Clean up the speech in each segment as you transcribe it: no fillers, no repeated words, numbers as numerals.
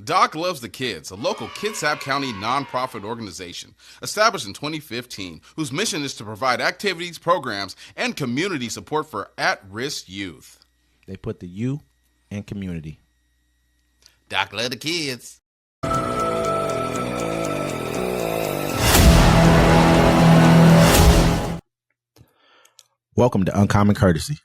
Doc Loves the Kids, a local Kitsap County nonprofit organization established in 2015, whose mission is to provide activities, programs, and community support for at-risk youth. They put the U in community. Doc Loves the Kids. Welcome to Uncommon Courtesy,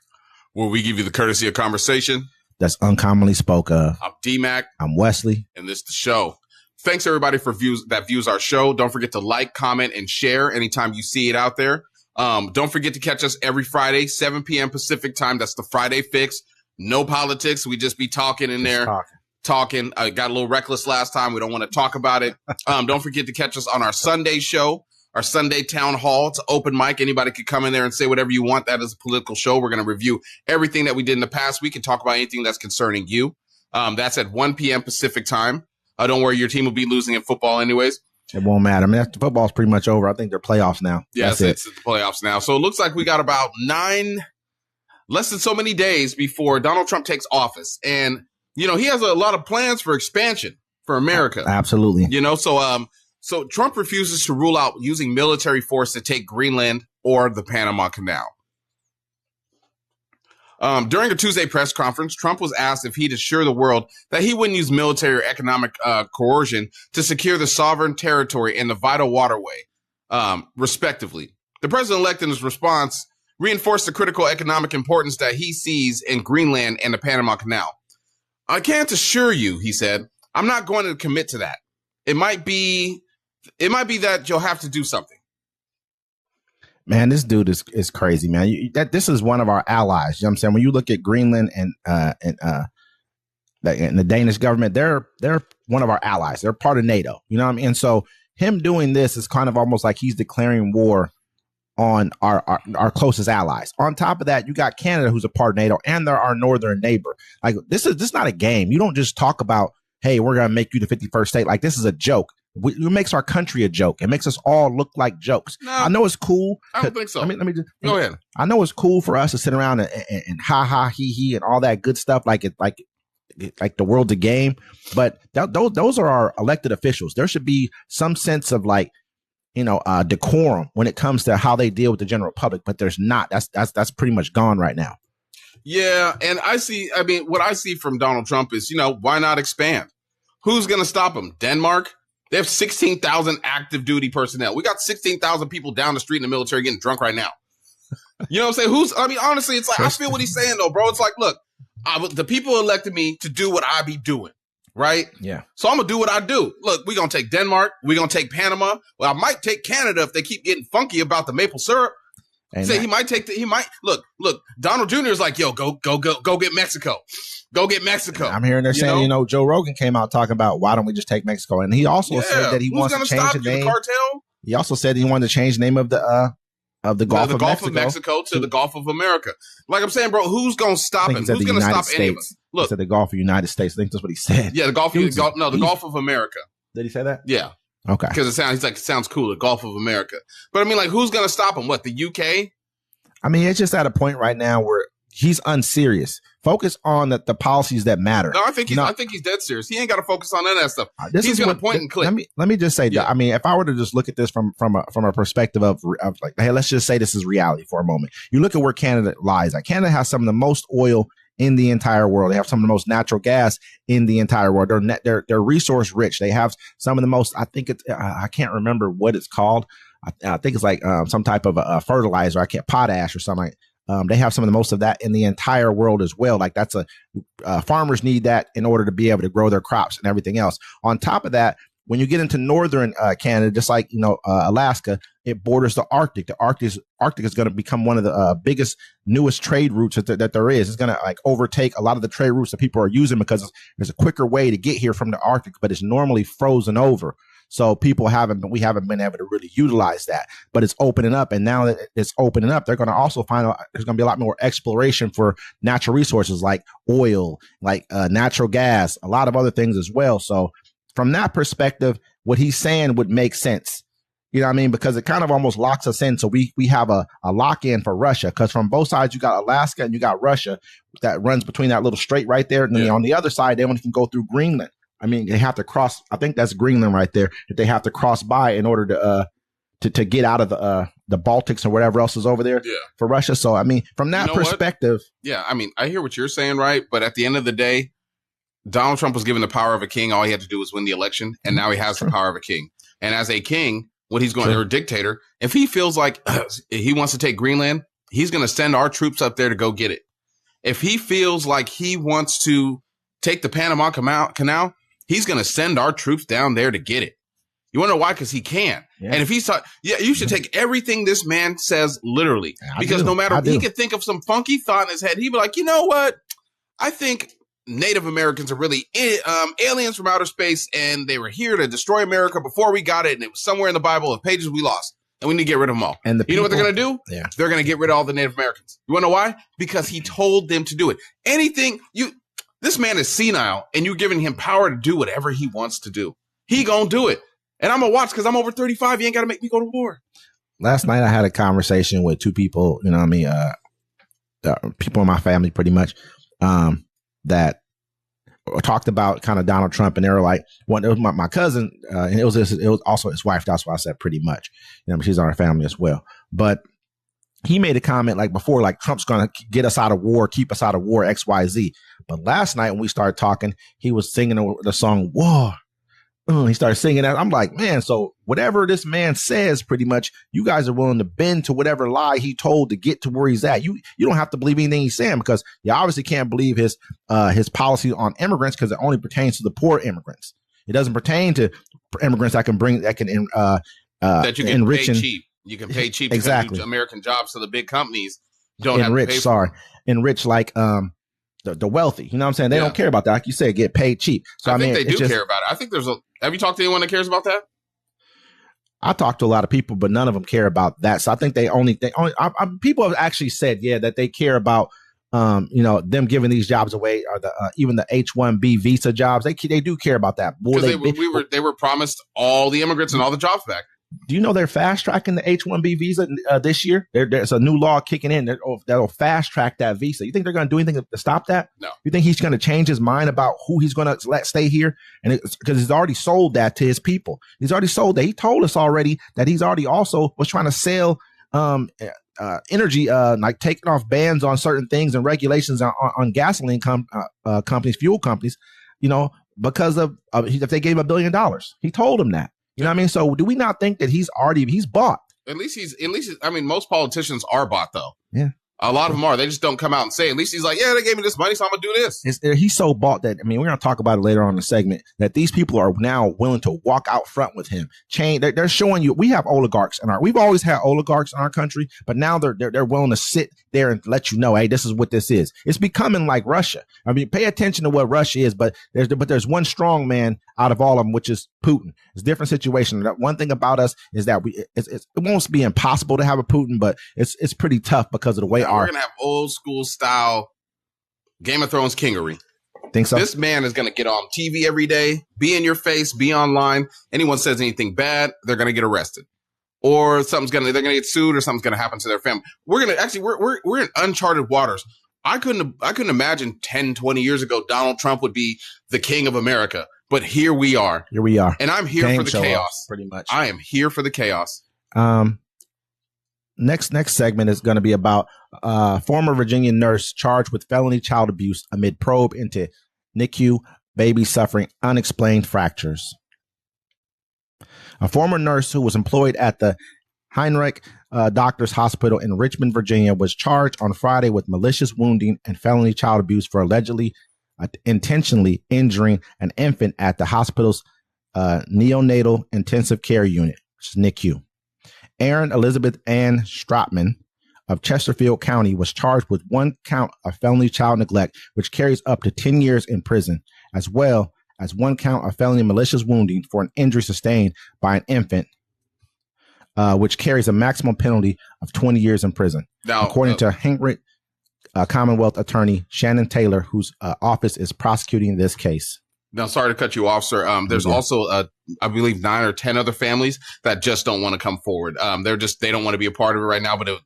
where we give you the courtesy of conversation that's uncommonly spoke of. I'm D-Mac. I'm Wesley. And this is the show. Thanks, everybody, for views our show. Don't forget to like, comment, and share anytime you see it out there. Don't forget to catch us every Friday, 7 p.m. Pacific time. That's the Friday Fix. No politics. We just be talking in there. Talking. I got a little reckless last time. We don't want to talk about it. Don't forget to catch us on our Sunday show. Our Sunday town hall. It's an open mic. Anybody could come in there and say whatever you want. That is a political show. We're going to review everything that we did in the past week and talk about anything that's concerning you. That's at 1 p.m. Pacific time. Don't worry, your team will be losing in football anyways. It won't matter. I mean, the football's pretty much over. I think they're playoffs now. Yes, it's the playoffs now. So it looks like we got about less than so many days before Donald Trump takes office. And, you know, he has a lot of plans for expansion for America. Absolutely. You know, So Trump refuses to rule out using military force to take Greenland or the Panama Canal. During a Tuesday press conference, Trump was asked if he'd assure the world that he wouldn't use military or economic coercion to secure the sovereign territory and the vital waterway, respectively. The president-elect, in his response, reinforced the critical economic importance that he sees in Greenland and the Panama Canal. I can't assure you, he said, I'm not going to commit to that. It might be that you'll have to do something. Man, this dude is crazy, man. This is one of our allies. You know what I'm saying? When you look at Greenland and the Danish government, they're one of our allies. They're part of NATO. You know what I mean? And so him doing this is kind of almost like he's declaring war on our closest allies. On top of that, you got Canada, who's a part of NATO, and they're our northern neighbor. Like this is not a game. You don't just talk about, hey, we're going to make you the 51st state. Like, this is a joke. It makes our country a joke. It makes us all look like jokes. No, I know it's cool. I don't think so. Let me just go ahead. I know it's cool for us to sit around and ha ha he and all that good stuff, like the world's a game. But those are our elected officials. There should be some sense of decorum when it comes to how they deal with the general public. But there's not. That's pretty much gone right now. Yeah, and what I see from Donald Trump is, why not expand? Who's going to stop him? Denmark? They have 16,000 active duty personnel. We got 16,000 people down the street in the military getting drunk right now. You know what I'm saying? Honestly, it's like, I feel what he's saying though, bro. It's like, look, the people elected me to do what I be doing, right? Yeah. So I'm going to do what I do. Look, we're going to take Denmark. We're going to take Panama. Well, I might take Canada if they keep getting funky about the maple syrup. Say he might look, Donald Jr. is like, yo, go get Mexico. Go get Mexico. And I'm hearing they're saying, Joe Rogan came out talking about why don't we just take Mexico? And he also said that he wants to change the name. The cartel? He also said he wanted to change the name of the Gulf of Mexico to the Gulf of America. Like I'm saying, bro, who's going to stop him? Who's going to stop any of us? Look, he said the Gulf of United States. I think that's what he said. Yeah, the Gulf of America. Did he say that? Yeah. Okay. Because it sounds cool, the Gulf of America. But who's going to stop him? What, the UK? I mean, it's just at a point right now where he's unserious. Focus on the policies that matter. No, I think he's dead serious. He ain't got to focus on none of that stuff. He's going to point and click. Let me just say that. I mean, if I were to just look at this from a perspective of like, hey, let's just say this is reality for a moment. You look at where Canada lies. Like, Canada has some of the most oil in the entire world. They have some of the most natural gas in the entire world. They're resource rich. They have some of the most. I think I can't remember what it's called. I think it's like some type of a fertilizer. Potash or something. They have some of the most of that in the entire world as well. Like that's farmers need that in order to be able to grow their crops and everything else. On top of that, when you get into northern Canada, just like Alaska, it borders the Arctic. The Arctic is going to become one of the biggest, newest trade routes that there is. It's going to overtake a lot of the trade routes that people are using because there's a quicker way to get here from the Arctic, but it's normally frozen over. So we haven't been able to really utilize that, but it's opening up. And now that it's opening up, they're going to also find out there's going to be a lot more exploration for natural resources like oil, like natural gas, a lot of other things as well. So from that perspective, what he's saying would make sense. You know what I mean? Because it kind of almost locks us in. So we have a lock in for Russia, because from both sides, you got Alaska and you got Russia that runs between that little strait right there. And then on the other side, they only can go through Greenland. I mean, they have to cross. I think that's Greenland right there that they have to cross by in order to get out of the Baltics or whatever else is over there for Russia. So, I mean, from that perspective. Yeah, I mean, I hear what you're saying, right? But at the end of the day, Donald Trump was given the power of a king. All he had to do was win the election. And now he has the power of a king. And as a king, what he's going to, or a dictator, if he feels like he wants to take Greenland, he's going to send our troops up there to go get it. If he feels like he wants to take the Panama Canal, he's going to send our troops down there to get it. You want to know why? Because he can. Yeah. And if he's you should take everything this man says literally. Because no matter, he could think of some funky thought in his head. He'd be like, you know what? I think Native Americans are really aliens from outer space, and they were here to destroy America before we got it. And it was somewhere in the Bible of pages we lost. And we need to get rid of them all. And you know what they're going to do? Yeah. They're going to get rid of all the Native Americans. You want to know why? Because he told them to do it. This man is senile, and you're giving him power to do whatever he wants to do. He gonna do it. And I'm going to watch because I'm over 35. You ain't got to make me go to war. Last night I had a conversation with two people, you know what I mean? People in my family pretty much, that talked about kind of Donald Trump, and they were like, it was my cousin, and it was also his wife. That's why I said pretty much, you know, she's on our family as well. But he made a comment like before, like Trump's going to get us out of war, keep us out of war, X, Y, Z. But last night when we started talking, he was singing the song War. He started singing that. I'm like, man, so whatever this man says, pretty much, you guys are willing to bend to whatever lie he told to get to where he's at. You don't have to believe anything he's saying, because you obviously can't believe his policy on immigrants, because it only pertains to the poor immigrants. It doesn't pertain to immigrants that you can enrich pay cheap. You can pay cheap exactly. To American jobs, so the big companies don't have to pay for them. Enrich like the wealthy. You know what I'm saying? They don't care about that. Like you said, get paid cheap. So I mean, they do care about it. I think have you talked to anyone that cares about that? I talked to a lot of people, but none of them care about that. So I think people have actually said, that they care about, them giving these jobs away, or even the H-1B visa jobs. They do care about that. They were promised all the immigrants and all the jobs back. Do you know they're fast tracking the H-1B visa this year? There's a new law kicking in that'll fast track that visa. You think they're going to do anything to stop that? No. You think he's going to change his mind about who he's going to let stay here? And because he's already sold that to his people. He's already sold that. He told us already that he's already also was trying to sell energy, like taking off bans on certain things and regulations on gasoline companies, fuel companies, because of if they gave $1 billion. He told them that. You know what I mean? So do we not think that he's bought? At least I mean, most politicians are bought, though. Yeah. A lot of them are. They just don't come out and say. At least he's like, yeah, they gave me this money, so I'm going to do this. He's so bought that, I mean, we're going to talk about it later on in the segment, that these people are now willing to walk out front with him. They're showing you, we have oligarchs we've always had oligarchs in our country, but now they're willing to sit there and let you know, hey, this is what this is. It's becoming like Russia. I mean, pay attention to what Russia is, but there's one strong man out of all of them, which is Putin. It's a different situation. One thing about us is that it won't be impossible to have a Putin, but it's pretty tough because of the way we're gonna have old school style Game of Thrones kingery. Think so? This man is gonna get on TV every day, be in your face, be online. Anyone says anything bad, they're gonna get arrested, or they're gonna get sued, or something's gonna happen to their family. We're in uncharted waters. I couldn't imagine 10, 20 years ago Donald Trump would be the king of America, but here we are. And I'm here for the chaos. Pretty much. I am here for the chaos. Next segment is going to be about former Virginia nurse charged with felony child abuse amid probe into NICU baby suffering unexplained fractures. A former nurse who was employed at the Heinrich Doctors Hospital in Richmond, Virginia, was charged on Friday with malicious wounding and felony child abuse for allegedly intentionally injuring an infant at the hospital's neonatal intensive care unit, which is NICU. Erin Elizabeth Ann Stratman of Chesterfield County was charged with one count of felony child neglect, which carries up to 10 years in prison, as well as one count of felony malicious wounding for an injury sustained by an infant, which carries a maximum penalty of 20 years in prison. Now, according to Heinrich Commonwealth attorney Shannon Taylor, whose office is prosecuting this case. Now, sorry to cut you off, sir. There's also, I believe, 9 or 10 other families that just don't want to come forward. They don't want to be a part of it right now, but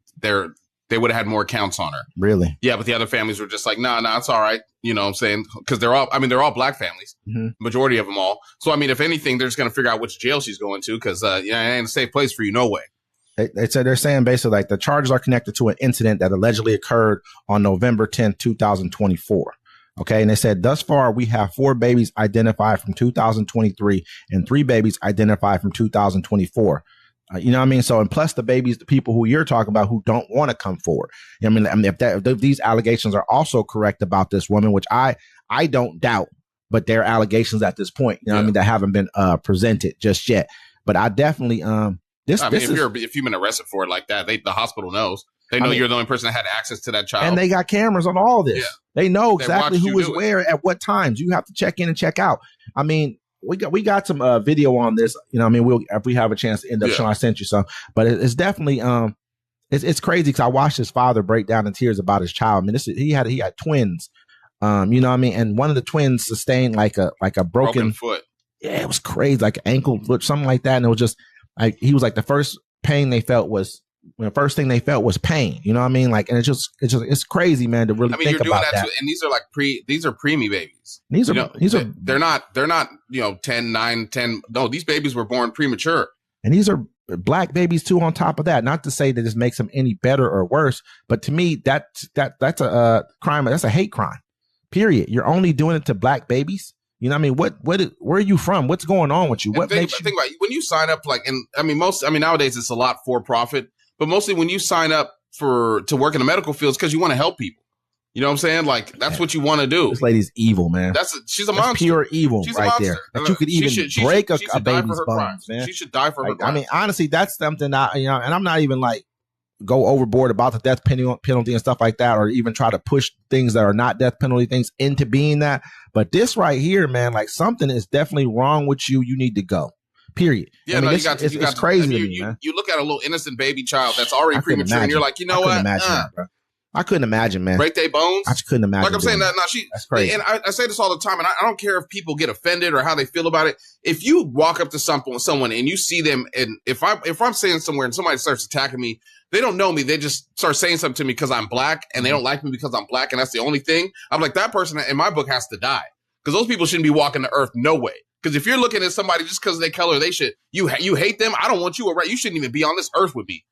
they would have had more accounts on her. Really? Yeah, but the other families were just like, no, it's all right. You know what I'm saying? Because they're all black families, majority of them all. So, I mean, if anything, they're just going to figure out which jail she's going to because, it ain't a safe place for you, no way. They're saying basically like the charges are connected to an incident that allegedly occurred on November 10th, 2024. Okay. And they said thus far, we have 4 babies identified from 2023 and 3 babies identified from 2024. You know what I mean? So, and plus the babies, the people who you're talking about who don't want to come forward. I mean, if these allegations are also correct about this woman, which I don't doubt, but they're allegations at this point, you know what I mean, that haven't been presented just yet. But I definitely if you've been arrested for it like that, the hospital knows. They know you're the only person that had access to that child. And they got cameras on all this. Yeah. They know exactly who was where at what times. You have to check in and check out. I mean, we got some video on this. You know, I mean, if we have a chance to end up showing, I sent you some. But it's definitely it's crazy because I watched his father break down in tears about his child. I mean, he had twins. You know what I mean? And one of the twins sustained like a broken foot. Yeah, it was crazy, like ankle foot, something like that. And it was just like he was like the first thing they felt was pain. You know what I mean? Like, and it's crazy, man, to really think about that. Too, and these are preemie babies. They're not 10, 9, 10. No, these babies were born premature. And these are black babies too on top of that. Not to say that this makes them any better or worse, but to me that's a crime. That's a hate crime. Period. You're only doing it to black babies. You know what I mean? Where are you from? What's going on with you? What think about it. When you sign up, nowadays it's a lot for profit. But mostly when you sign up to work in the medical field, it's because you want to help people. You know what I'm saying? Like, that's what you want to do. This lady's evil, man. She's a monster. Pure evil there. That you could even break a baby's bones, man. She should die for her crimes. I mean, honestly, that's something and I'm not even like go overboard about the death penalty and stuff like that, or even try to push things that are not death penalty things into being that. But this right here, man, like something is definitely wrong with you. You need to go. Period. Yeah, it's crazy. You look at a little innocent baby child that's already premature, and you're like, you know what? I couldn't imagine, man. Break their bones. I just couldn't imagine. Like I'm saying that. That's crazy. And I say this all the time, and I don't care if people get offended or how they feel about it. If you walk up to someone and you see them, and if I'm saying somewhere and somebody starts attacking me, they don't know me. They just start saying something to me because I'm black, and they don't like me because I'm black, and that's the only thing. I'm like, that person in my book has to die because those people shouldn't be walking the earth. No way. Because if you're looking at somebody just because of their color, you hate them. I don't want you around. You shouldn't even be on this earth with me.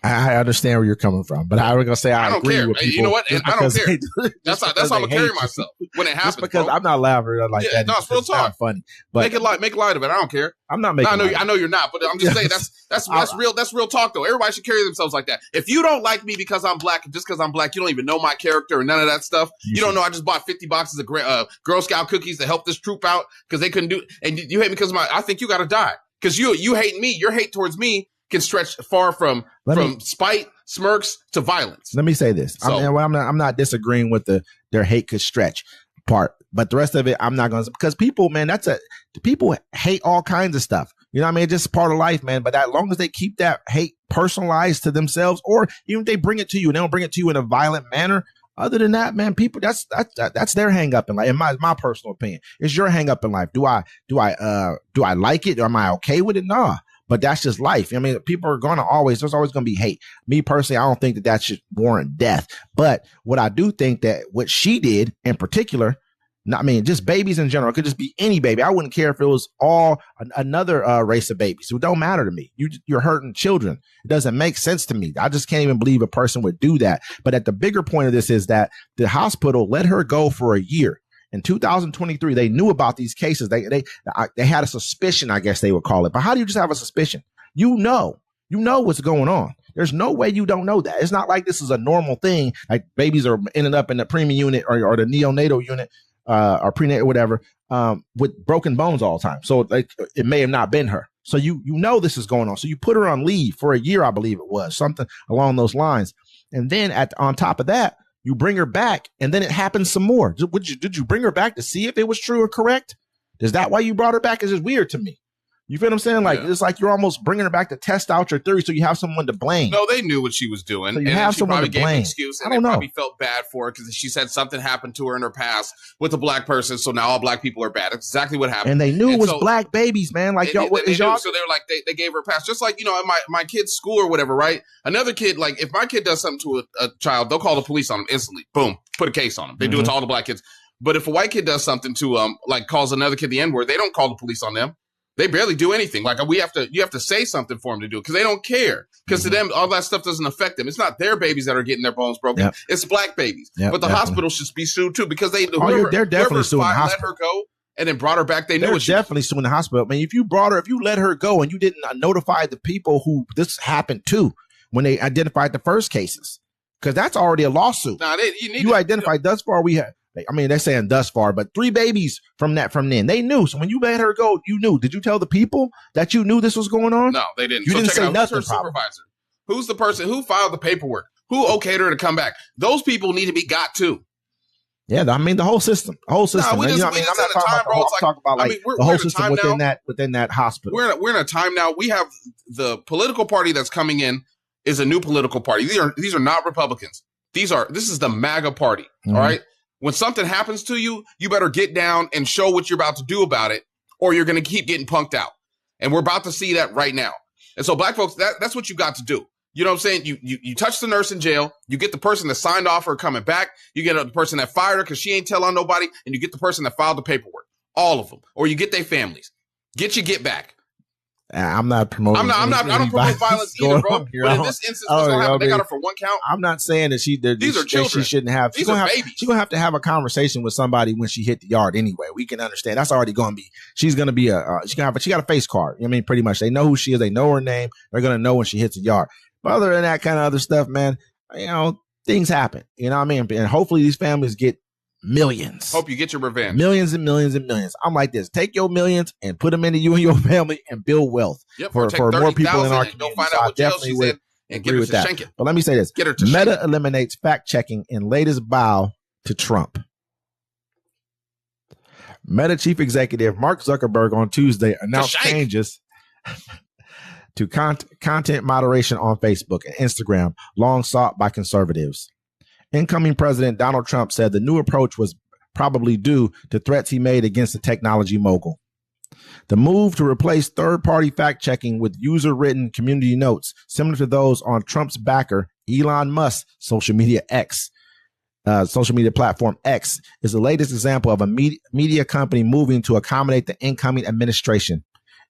I understand where you're coming from, but I was gonna say I don't agree care. With people. You know what? And I don't care. That's how I'm gonna carry myself when it happens. Just because I'm not laughing like that. No, it's real talk. Funny, but make light of it. I don't care. I'm not making. I know you're not, but I'm just saying that's real. That's real talk, though. Everybody should carry themselves like that. If you don't like me because I'm black, just because I'm black, you don't even know my character or none of that stuff. You don't know I just bought 50 boxes of Girl Scout cookies to help this troop out because they couldn't do. And you hate me because I think you got to die because you hate me. Your hate towards me can stretch far from spite, smirks to violence. Let me say this. So, I'm not disagreeing with their hate could stretch part, but the rest of it, I'm not going to, because people, man, people hate all kinds of stuff. You know what I mean? It's just part of life, man. But as long as they keep that hate personalized to themselves, or even if they bring it to you and they don't bring it to you in a violent manner, other than that, man, people, that's their hang up in life. In my personal opinion, it's your hang up in life. Do I like it? Or am I okay with it? Nah. But that's just life. I mean, people are there's always going to be hate. Me personally, I don't think that should warrant death. But what I do think that what she did in particular, just babies in general, it could just be any baby. I wouldn't care if it was all another race of babies. It don't matter to me. You're hurting children. It doesn't make sense to me. I just can't even believe a person would do that. But at the bigger point of this is that the hospital let her go for a year. In 2023, they knew about these cases. They had a suspicion, I guess they would call it. But how do you just have a suspicion? You know what's going on. There's no way you don't know that. It's not like this is a normal thing. Like babies are ending up in the preemie unit or the neonatal unit or prenatal, whatever, with broken bones all the time. So like it may have not been her. So you know this is going on. So you put her on leave for a year, I believe it was, something along those lines. And then on top of that, you bring her back, and then it happens some more. Did you bring her back to see if it was true or correct? Is that why you brought her back? It's just weird to me. You feel what I'm saying? Like, Yeah. it's like you're almost bringing her back to test out your theory so you have someone to blame. No, they knew what she was doing. So you and have she someone probably to gave an blame. excuse, I and don't they know. probably felt bad for her because she said something happened to her in her past with a black person, so now all black people are bad. That's exactly what happened. And they knew it was black babies, man. Like, y'all, what is y'all? So they were like, they gave her a pass. Just like, you know, at my kid's school or whatever, right? Another kid, like, if my kid does something to a child, they'll call the police on him instantly. Boom, put a case on him. They do it to all the black kids. But if a white kid does something to like calls another kid the N-word, they don't call the police on them. They barely do anything. Like, you have to say something for them to do it because they don't care. Because to them, all that stuff doesn't affect them. It's not their babies that are getting their bones broken. Yep. It's black babies. Yep, but the hospital should be sued too because they're definitely suing the hospital. Let her go and then brought her back. They're definitely suing the hospital. I mean, if you let her go and you didn't notify the people who this happened to when they identified the first cases, because that's already a lawsuit. Nah, you identified thus far. We have. I mean, they're saying thus far, but 3 babies from then. They knew. So when you let her go, you knew. Did you tell the people that you knew this was going on? No, they didn't. You didn't say nothing. Who's her supervisor? Who's the person who filed the paperwork? Who okayed her to come back? Those people need to be got too. Yeah, I mean the whole system. Nah, I'm not talking about the whole system within that hospital. We're in a time now. We have the political party that's coming in is a new political party. These are not Republicans. This is the MAGA party. All right. When something happens to you, you better get down and show what you're about to do about it, or you're going to keep getting punked out. And we're about to see that right now. And so black folks, that's what you got to do. You know what I'm saying? You touch the nurse in jail. You get the person that signed off her coming back. You get the person that fired her because she ain't telling nobody. And you get the person that filed the paperwork. All of them. Or you get their families. Get back. I'm not promoting. I don't promote violence either, bro. But in this instance, what's going to happen? They got her for one count. I'm not saying that these are children. She shouldn't have. She's going to have to have a conversation with somebody when she hit the yard anyway. We can understand. That's already going to be. She's going to be she got a face card. I mean, pretty much they know who she is. They know her name. They're going to know when she hits the yard. But other than that kind of other stuff, man, you know, things happen. You know what I mean? And hopefully these families get millions. Hope you get your revenge. Millions and millions and millions. I'm like this. Take your millions and put them into you and your family and build wealth for more people in our community. Go find out what jail she's in and get her to shank it. But let me say this. Meta eliminates fact-checking in latest bow to Trump. Meta chief executive Mark Zuckerberg on Tuesday announced changes to content moderation on Facebook and Instagram, long sought by conservatives. Incoming President Donald Trump said the new approach was probably due to threats he made against the technology mogul. The move to replace third-party fact-checking with user-written community notes, similar to those on Trump's backer, Elon Musk's social media platform X, is the latest example of a media company moving to accommodate the incoming administration.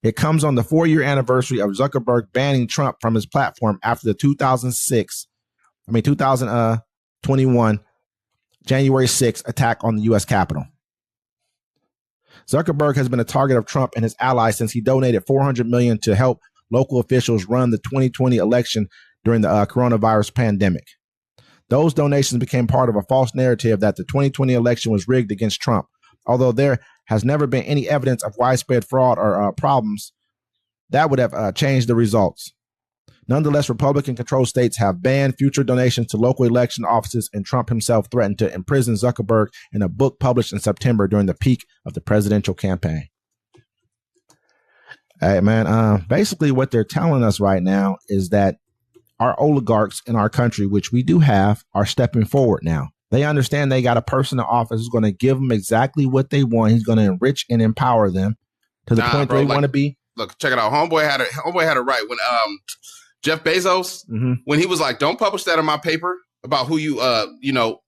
It comes on the 4-year anniversary of Zuckerberg banning Trump from his platform after the 2021 January 6th attack on the U.S. Capitol. Zuckerberg has been a target of Trump and his allies since he donated $400 million to help local officials run the 2020 election during the coronavirus pandemic. Those donations became part of a false narrative that the 2020 election was rigged against Trump. Although there has never been any evidence of widespread fraud or problems that would have changed the results. Nonetheless, Republican-controlled states have banned future donations to local election offices, and Trump himself threatened to imprison Zuckerberg in a book published in September during the peak of the presidential campaign. Hey, man, basically what they're telling us right now is that our oligarchs in our country, which we do have, are stepping forward now. They understand they got a person in office who's going to give them exactly what they want. He's going to enrich and empower them to the point where they want to be. Look, check it out. Homeboy had it right when Jeff Bezos, when he was like, "Don't publish that in my paper about who you want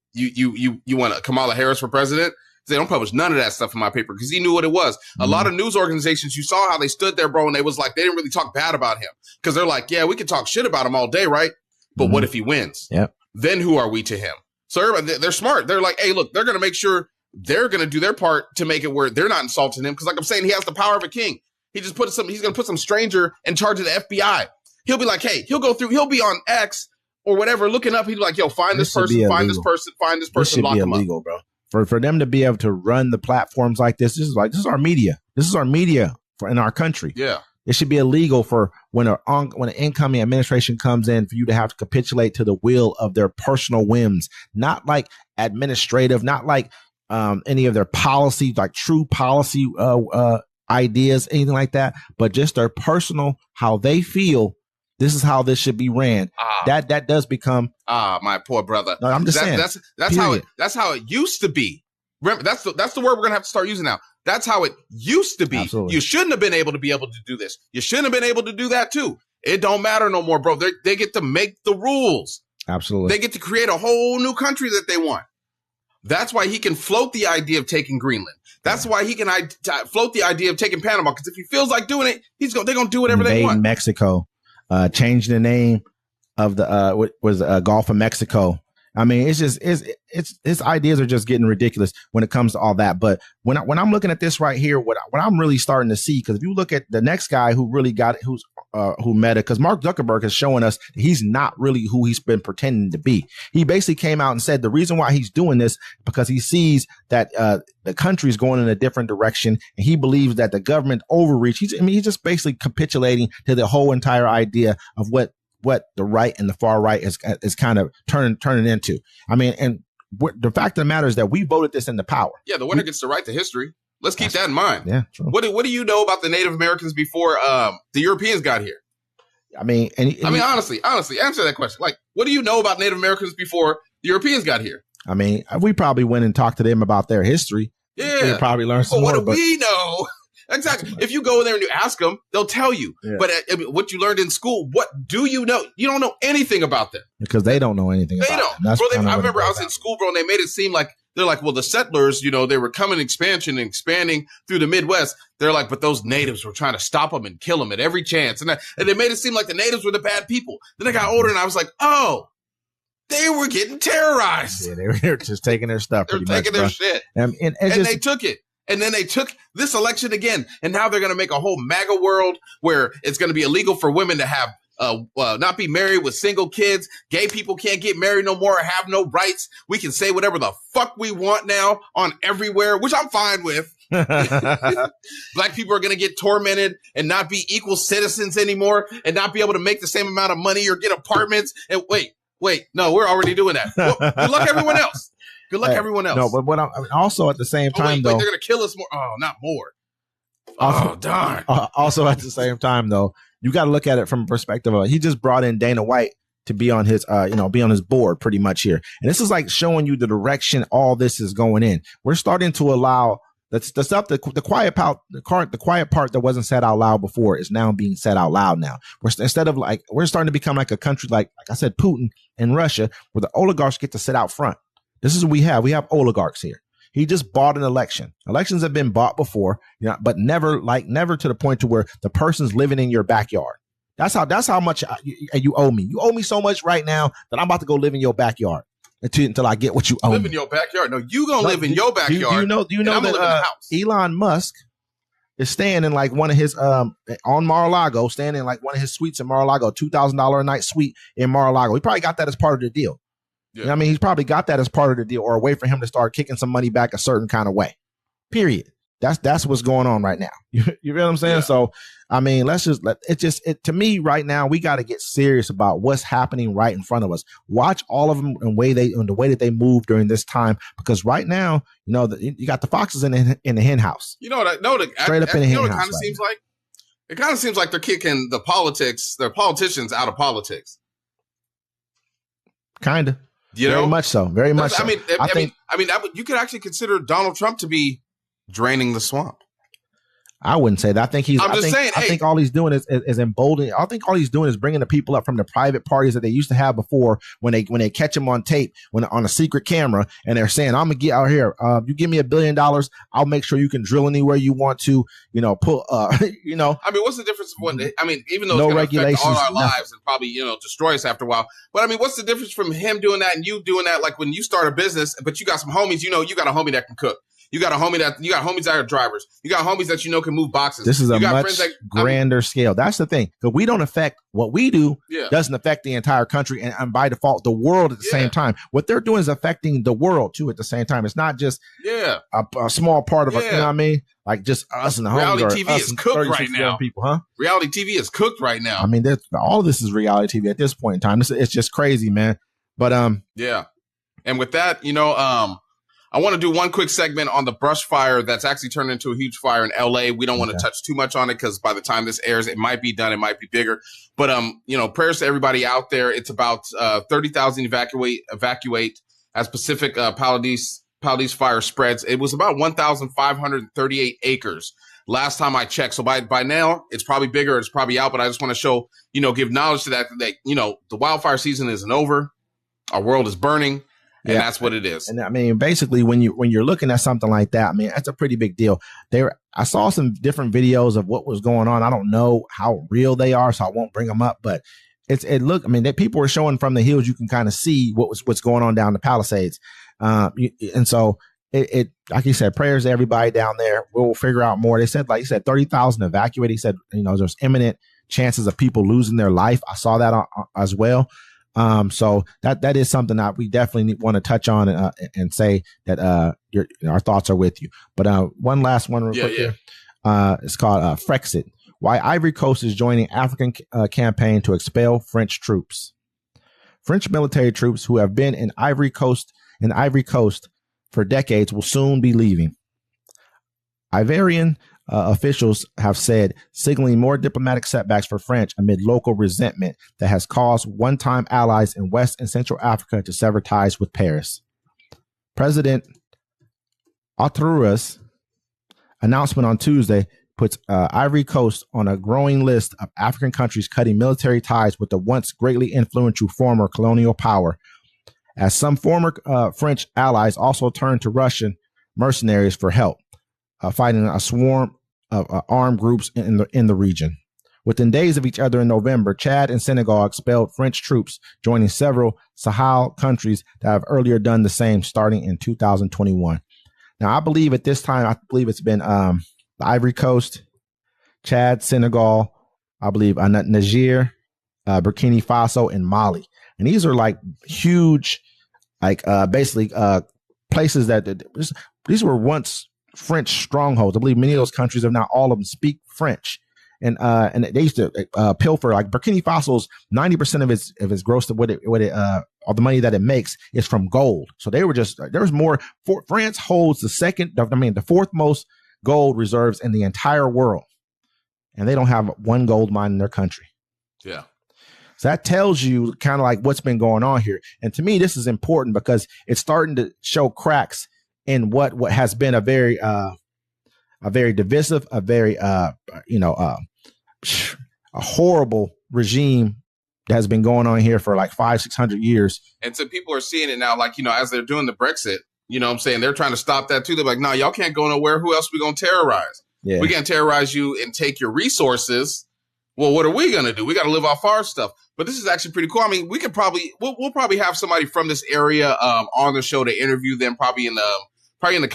Kamala Harris for president." They don't publish none of that stuff in my paper because he knew what it was. A lot of news organizations, you saw how they stood there, bro, and they was like, they didn't really talk bad about him because they're like, yeah, we can talk shit about him all day, right? But what if he wins? Yep. Then who are we to him? So they're smart. They're like, hey, look, they're going to make sure they're going to do their part to make it where they're not insulting him. Because like I'm saying, he has the power of a king. He's going to put some stranger in charge of the FBI. He'll be like, hey, he'll be on X or whatever, looking up. He'll be like, yo, find this person, find this person, lock him up. Illegal, bro. For them to be able to run the platforms like this is our media. This is our media in our country. Yeah. It should be illegal for when an incoming administration comes in for you to have to capitulate to the will of their personal whims, not like administrative, not like any of their policies, like true policy ideas, anything like that, but just their personal, how they feel. This is how this should be ran. That does become my poor brother. No, I'm just saying that's how it used to be. Remember, that's the word we're gonna have to start using now. That's how it used to be. Absolutely. You shouldn't have been able to do this. You shouldn't have been able to do that too. It don't matter no more, bro. They get to make the rules. Absolutely. They get to create a whole new country that they want. That's why he can float the idea of taking Greenland. That's why he can float the idea of taking Panama. Because if he feels like doing it, they're gonna do whatever they want. Mexico, changing the name of the Gulf of Mexico. I mean, it's just his ideas are just getting ridiculous when it comes to all that. But when I'm looking at this right here, what I'm really starting to see, because if you look at the next guy who really got it, who Meta, because Mark Zuckerberg is showing us that he's not really who he's been pretending to be. He basically came out and said the reason why he's doing this because he sees that the country is going in a different direction, and he believes that the government overreach. He's just basically capitulating to the whole entire idea of what the right and the far right is kind of turning into. I mean, and the fact of the matter is that we voted this into power. Yeah, the winner gets to write the history. Let's keep that in mind. Yeah, true. What do you know about the Native Americans before the Europeans got here? I mean, honestly, answer that question. Like, what do you know about Native Americans before the Europeans got here? I mean, we probably went and talked to them about their history. Yeah, we probably learned some more. What do we know? Exactly. If you go in there and you ask them, they'll tell you. Yeah. But what you learned in school, what do you know? You don't know anything about them. Because they don't know anything about them. Bro, I remember I was in school, bro, and they made it seem like, they're like, well, the settlers, they were coming expanding through the Midwest. They're like, but those natives were trying to stop them and kill them at every chance. And they made it seem like the natives were the bad people. Then I got older and I was like, oh, they were getting terrorized. Yeah, they were just taking their stuff. They're taking their shit. And they took it. And then they took this election again. And now they're going to make a whole MAGA world where it's going to be illegal for women to have not be married with single kids. Gay people can't get married no more or have no rights. We can say whatever the fuck we want now on everywhere, which I'm fine with. Black people are going to get tormented and not be equal citizens anymore and not be able to make the same amount of money or get apartments. And wait, no, we're already doing that. Well, good luck everyone else. Good luck everyone else. No, but what also at the same time, though, they're going to kill us more. Oh, not more. Also, darn. Also at the same time, though, you got to look at it from a perspective of he just brought in Dana White to be on his, be on his board pretty much here. And this is like showing you the direction all this is going in. We're starting to allow the stuff, the quiet part, the quiet part that wasn't said out loud before is now being said out loud now. We're starting to become like a country, like I said, Putin and Russia, where the oligarchs get to sit out front. This is what we have. We have oligarchs here. He just bought an election. Elections have been bought before, but never to the point to where the person's living in your backyard. That's how much you owe me. You owe me so much right now that I'm about to go live in your backyard until I get what you owe me. Live in your backyard? No, you gonna live in your backyard. Do you know that Elon Musk is staying in like one of his on Mar-a-Lago, staying in like one of his suites in Mar-a-Lago, $2,000 a night suite in Mar-a-Lago. He probably got that as part of the deal. Yeah. I mean, he's probably got that as part of the deal, or a way for him to start kicking some money back a certain kind of way. Period. That's what's going on right now. You feel what I'm saying? Yeah. So, I mean, to me right now, we got to get serious about what's happening right in front of us. Watch all of them and the way that they move during this time, because right now, you got the foxes in the hen house. You know what? Straight up in the hen house. Kind of seems like it kind of seems like they're kicking the politicians out of politics. Kind of. Very much so. Very much so. I mean, you could actually consider Donald Trump to be draining the swamp. I wouldn't say that. I think all he's doing is emboldening. I think all he's doing is bringing the people up from the private parties that they used to have before when they catch him on tape, on a secret camera, and they're saying, I'm going to get out here. You give me $1 billion. I'll make sure you can drill anywhere you want to, put, I mean, what's the difference of even though it's going to affect all our lives and probably, destroy us after a while. But I mean, what's the difference from him doing that and you doing that? Like when you start a business, but you got some homies, you got a homie that can cook. You got homies that are drivers. You got homies that can move boxes. This is a much grander scale. That's the thing. Because we don't affect what we do. Doesn't affect the entire country and by default the world at the same time. What they're doing is affecting the world too at the same time. It's not just a small part of it. You know what I mean? Like just us and the homies. Reality TV is cooked right now. People, huh? Reality TV is cooked right now. I mean, all of this is reality TV at this point in time. It's just crazy, man. But yeah. And with that, I want to do one quick segment on the brush fire that's actually turned into a huge fire in LA. We don't want to touch too much on it because by the time this airs, it might be done. It might be bigger. But, prayers to everybody out there. It's about 30,000 evacuate as Pacific Palisades fire spreads. It was about 1,538 acres last time I checked. So by now, it's probably bigger. It's probably out. But I just want to show, give knowledge to that, the wildfire season isn't over. Our world is burning. And that's what it is. And I mean, basically, when you're looking at something like that, I mean, that's a pretty big deal. I saw some different videos of what was going on. I don't know how real they are, so I won't bring them up. But people were showing from the hills. You can kind of see what's going on down the Palisades. And so it like you said, prayers to everybody down there. We'll figure out more. They said, like you said, 30,000 evacuated. He said, there's imminent chances of people losing their life. I saw that as well. So that is something that we definitely want to touch on and say that our thoughts are with you. But one last one real quick here. It's called Frexit. Why Ivory Coast is joining African campaign to expel French troops. French military troops who have been in Ivory Coast for decades will soon be leaving. Ivorian officials have said, signaling more diplomatic setbacks for French amid local resentment that has caused one-time allies in West and Central Africa to sever ties with Paris. President Ouattara's announcement on Tuesday puts Ivory Coast on a growing list of African countries cutting military ties with the once greatly influential former colonial power, as some former French allies also turned to Russian mercenaries for help. Fighting a swarm of armed groups in the region. Within days of each other in November, Chad and Senegal expelled French troops, joining several Sahel countries that have earlier done the same, starting in 2021. Now, I believe at this time, it's been the Ivory Coast, Chad, Senegal, I believe Niger, Burkina Faso, and Mali. And these are like huge, basically places that these were once French strongholds. I believe many of those countries, if not all of them, speak French, and they used to pilfer. Like Burkina Faso's 90% of its gross, all the money that it makes is from gold. So there was more. France holds the fourth most gold reserves in the entire world, and they don't have one gold mine in their country. Yeah. So that tells you kind of like what's been going on here. And to me, this is important because it's starting to show cracks in what has been a very divisive, a horrible regime that has been going on here for like 500-600 years. And so people are seeing it now, as they're doing the Brexit, what I'm saying? They're trying to stop that too. They're like, no, y'all can't go nowhere. Who else are we going to terrorize? Yeah. We can't terrorize you and take your resources. Well, what are we going to do? We got to live off our stuff. But this is actually pretty cool. I mean, we could we'll probably have somebody from this area on the show to interview them probably in the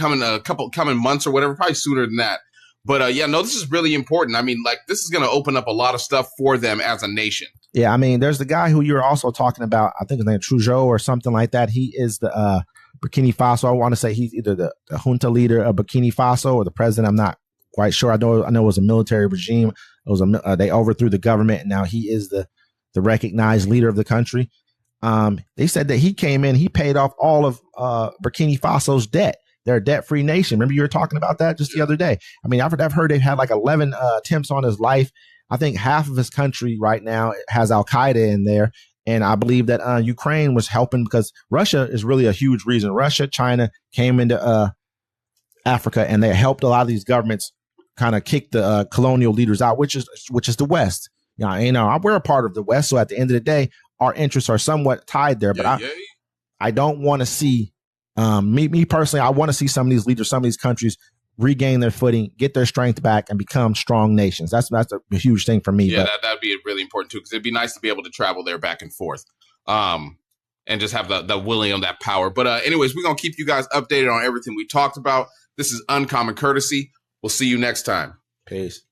coming months or whatever, probably sooner than that. But this is really important. I mean, this is going to open up a lot of stuff for them as a nation. Yeah, I mean, there's the guy who you're also talking about. I think his name is Trudeau or something like that. He is the Burkina Faso. I want to say he's either the junta leader of Burkina Faso or the president. I'm not quite sure. I know it was a military regime. It was they overthrew the government, and now he is the recognized leader of the country. They said that he came in, he paid off all of Burkina Faso's debt. They're a debt-free nation. Remember you were talking about that just the other day. I mean, I've heard they've had like 11 attempts on his life. I think half of his country right now has Al-Qaeda in there. And I believe that Ukraine was helping because Russia is really a huge reason. Russia, China came into Africa and they helped a lot of these governments kind of kick the colonial leaders out, which is the West. We're a part of the West. So at the end of the day, our interests are somewhat tied there. But I don't want to see me personally, I want to see some of these leaders, some of these countries regain their footing, get their strength back, and become strong nations. That's a huge thing for me. Yeah, that'd be really important too, because it'd be nice to be able to travel there back and forth, and just have the willing on that power. But anyways, we're gonna keep you guys updated on everything we talked about. This is Uncommon Courtesy. We'll see you next time. Peace.